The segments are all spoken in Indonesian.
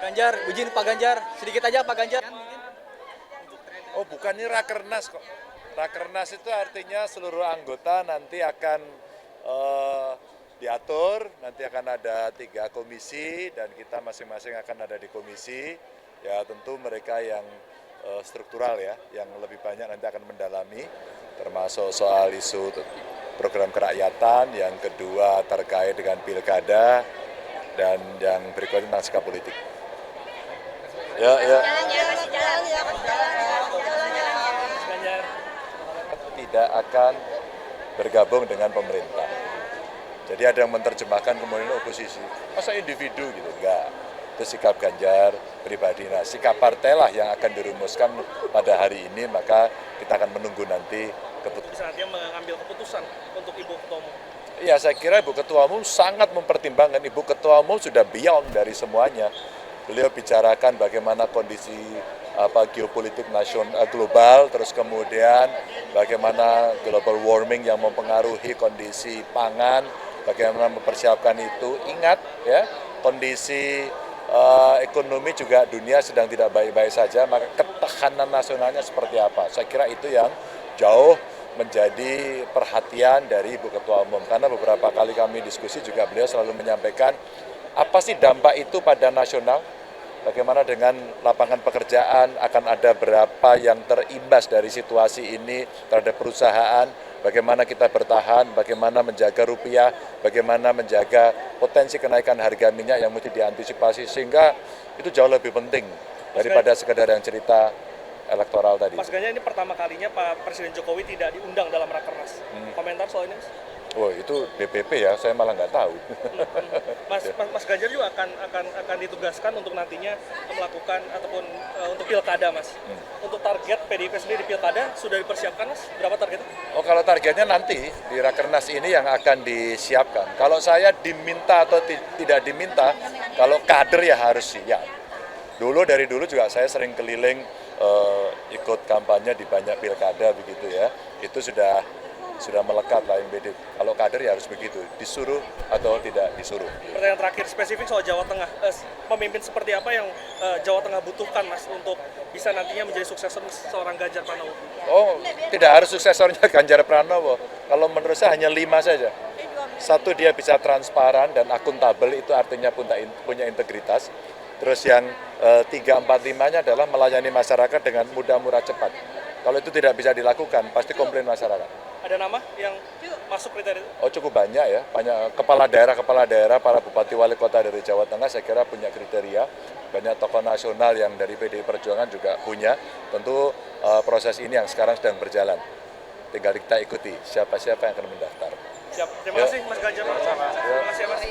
Ganjar, izin Pak Ganjar, sedikit aja Pak Ganjar. Oh, bukan, ini rakernas kok. Rakernas itu artinya seluruh anggota nanti akan diatur, nanti akan ada 3 komisi dan kita masing-masing akan ada di komisi. Ya tentu mereka yang struktural ya, yang lebih banyak nanti akan mendalami, termasuk soal isu program kerakyatan, yang kedua terkait dengan pilkada, dan yang berikutnya tentang sikap politik. Ya. Tidak akan bergabung dengan pemerintah. Jadi ada yang menerjemahkan kemudian oposisi. Masa individu gitu? Enggak. Itu sikap Ganjar pribadi. Nah, sikap partai lah yang akan dirumuskan pada hari ini, maka kita akan menunggu nanti keputusan. Bisa dia mengambil keputusan untuk Ibu Ketua Umum. Iya, saya kira Ibu Ketua Umum sangat mempertimbangkan. Ibu Ketua Umum sudah beyond dari semuanya. Beliau bicarakan bagaimana kondisi geopolitik nasional global, terus kemudian bagaimana global warming yang mempengaruhi kondisi pangan, bagaimana mempersiapkan itu. Ingat ya, kondisi ekonomi juga dunia sedang tidak baik-baik saja, maka ketahanan nasionalnya seperti apa. Saya kira itu yang jauh menjadi perhatian dari Ibu Ketua Umum, karena beberapa kali kami diskusi juga beliau selalu menyampaikan apa sih dampak itu pada nasional, bagaimana dengan lapangan pekerjaan, akan ada berapa yang terimbas dari situasi ini terhadap perusahaan, bagaimana kita bertahan, bagaimana menjaga rupiah, bagaimana menjaga potensi kenaikan harga minyak yang mesti diantisipasi, sehingga itu jauh lebih penting daripada sekedar yang cerita elektoral tadi. Mas Ganjar, ini pertama kalinya Pak Presiden Jokowi tidak diundang dalam Rakernas. Komentar soal ini, Mas? Oh, itu DPP ya, saya malah nggak tahu. Mas Ganjar juga akan ditugaskan untuk nantinya melakukan ataupun untuk pilkada, Mas. Untuk target PDIP sendiri di pilkada sudah dipersiapkan, Mas? Berapa targetnya? Oh, kalau targetnya nanti di Rakernas ini yang akan disiapkan. Kalau saya diminta atau tidak diminta, kalau kader ya harus siap. Dari dulu juga saya sering keliling ikut kampanye di banyak pilkada begitu ya. Itu sudah melekat lah MBD. Kalau kader ya harus begitu, disuruh atau tidak disuruh. Pertanyaan terakhir spesifik soal Jawa Tengah. Pemimpin seperti apa yang Jawa Tengah butuhkan, Mas, untuk bisa nantinya menjadi suksesor seorang Ganjar Pranowo? Oh, tidak harus suksesornya Ganjar Pranowo. Kalau menurut saya hanya 5 saja. Satu, dia bisa transparan dan akuntabel, itu artinya punya integritas. Terus yang 3, 4, 5-nya adalah melayani masyarakat dengan mudah, murah, cepat. Kalau itu tidak bisa dilakukan, pasti komplain masyarakat. Ada nama yang masuk kriteria itu? Oh, cukup banyak ya, banyak kepala daerah, para bupati wali kota dari Jawa Tengah saya kira punya kriteria. Banyak tokoh nasional yang dari PDI Perjuangan juga punya. Tentu proses ini yang sekarang sedang berjalan. Tinggal kita ikuti siapa-siapa yang akan mendaftar. Siap, terima kasih Mas Ganjar. Terima kasih Mas.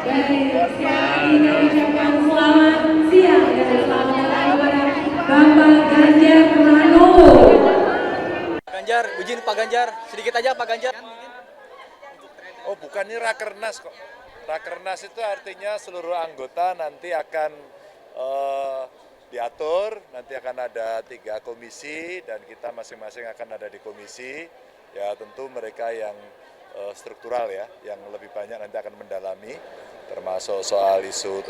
Dari kami ucapkan selamat siang dan selamat datang kepada Bapak Ganjar Pranowo. Ganjar, izin Pak Ganjar, sedikit aja Pak Ganjar. Oh, bukan, ini Rakernas kok. Rakernas itu artinya seluruh anggota nanti akan diatur, nanti akan ada 3 komisi dan kita masing-masing akan ada di komisi. Ya tentu mereka yang struktural ya, yang lebih banyak nanti akan mendalami, termasuk soal isu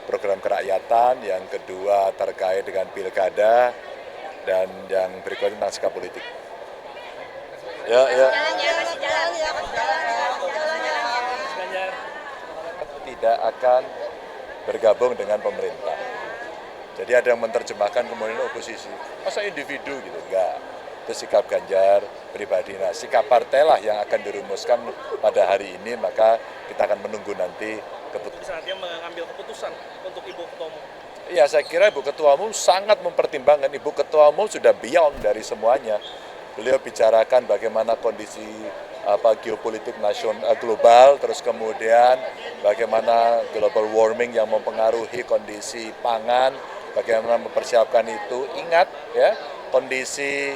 program kerakyatan, yang kedua terkait dengan pilkada, dan yang berikutnya tentang sikap politik. Ya. Tidak akan bergabung dengan pemerintah. Jadi ada yang menerjemahkan kemudian oposisi. Masa individu gitu? Enggak. Itu sikap Ganjar pribadi. Nah, sikap partai lah yang akan dirumuskan pada hari ini, maka kita akan menunggu nanti keputusan. Bisa nantinya mengambil keputusan untuk Ibu Ketua Umum. Ya, saya kira Ibu Ketua Umum sangat mempertimbangkan. Ibu Ketua Umum sudah beyond dari semuanya. Beliau bicarakan bagaimana kondisi geopolitik nasional global, terus kemudian bagaimana global warming yang mempengaruhi kondisi pangan, bagaimana mempersiapkan itu. Ingat ya, kondisi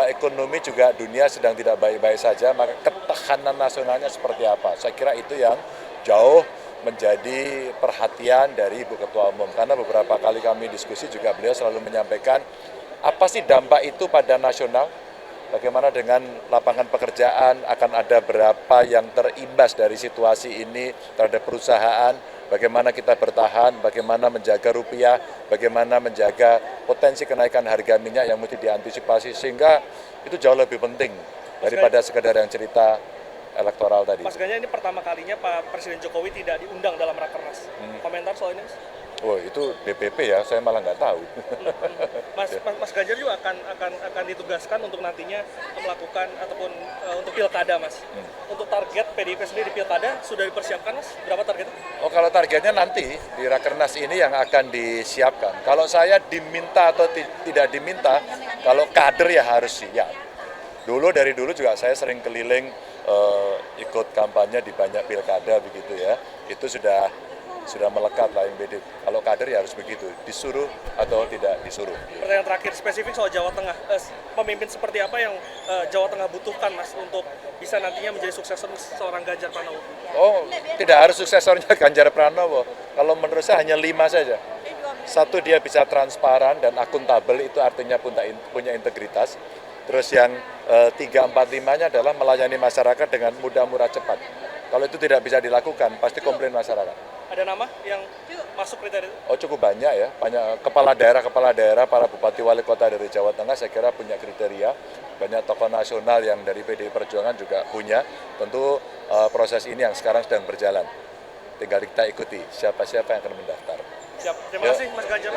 ekonomi juga dunia sedang tidak baik-baik saja, maka ketahanan nasionalnya seperti apa. Saya kira itu yang jauh menjadi perhatian dari Ibu Ketua Umum. Karena beberapa kali kami diskusi juga beliau selalu menyampaikan apa sih dampak itu pada nasional, bagaimana dengan lapangan pekerjaan, akan ada berapa yang terimbas dari situasi ini terhadap perusahaan, bagaimana kita bertahan, bagaimana menjaga rupiah, bagaimana menjaga potensi kenaikan harga minyak yang mesti diantisipasi, sehingga itu jauh lebih penting daripada sekedar yang cerita elektoral tadi. Mas Ganjar, ini pertama kalinya Pak Presiden Jokowi tidak diundang dalam Rakernas. Komentar soal ini, Mas? Oh, itu DPP ya, saya malah nggak tahu. Mas Ganjar juga akan ditugaskan untuk nantinya melakukan ataupun untuk pilkada, Mas. Untuk target PDIP sendiri di pilkada sudah dipersiapkan, Mas? Berapa targetnya? Oh, kalau targetnya nanti di Rakernas ini yang akan disiapkan. Kalau saya diminta atau tidak diminta, kalau kader ya harus siap. Dari dulu juga saya sering keliling ikut kampanye di banyak pilkada begitu ya. Itu sudah melekat lah MBD. Kalau kader ya harus begitu, disuruh atau tidak disuruh. Pertanyaan terakhir spesifik soal Jawa Tengah. Pemimpin seperti apa yang Jawa Tengah butuhkan, Mas, untuk bisa nantinya menjadi suksesor seorang Ganjar Pranowo? Oh, tidak harus suksesornya Ganjar Pranowo. Kalau menurut saya hanya 5 saja. Satu, dia bisa transparan dan akuntabel, itu artinya punya integritas. Terus yang 3, 4, 5-nya adalah melayani masyarakat dengan mudah, murah, cepat. Kalau itu tidak bisa dilakukan, pasti komplain masyarakat. Ada nama yang masuk kriteria? Oh, cukup banyak ya. Banyak kepala daerah, para bupati wali kota dari Jawa Tengah saya kira punya kriteria. Banyak tokoh nasional yang dari PDI Perjuangan juga punya. Tentu proses ini yang sekarang sedang berjalan. Tinggal kita ikuti siapa-siapa yang akan mendaftar. Siap. Terima kasih Mas Ganjar.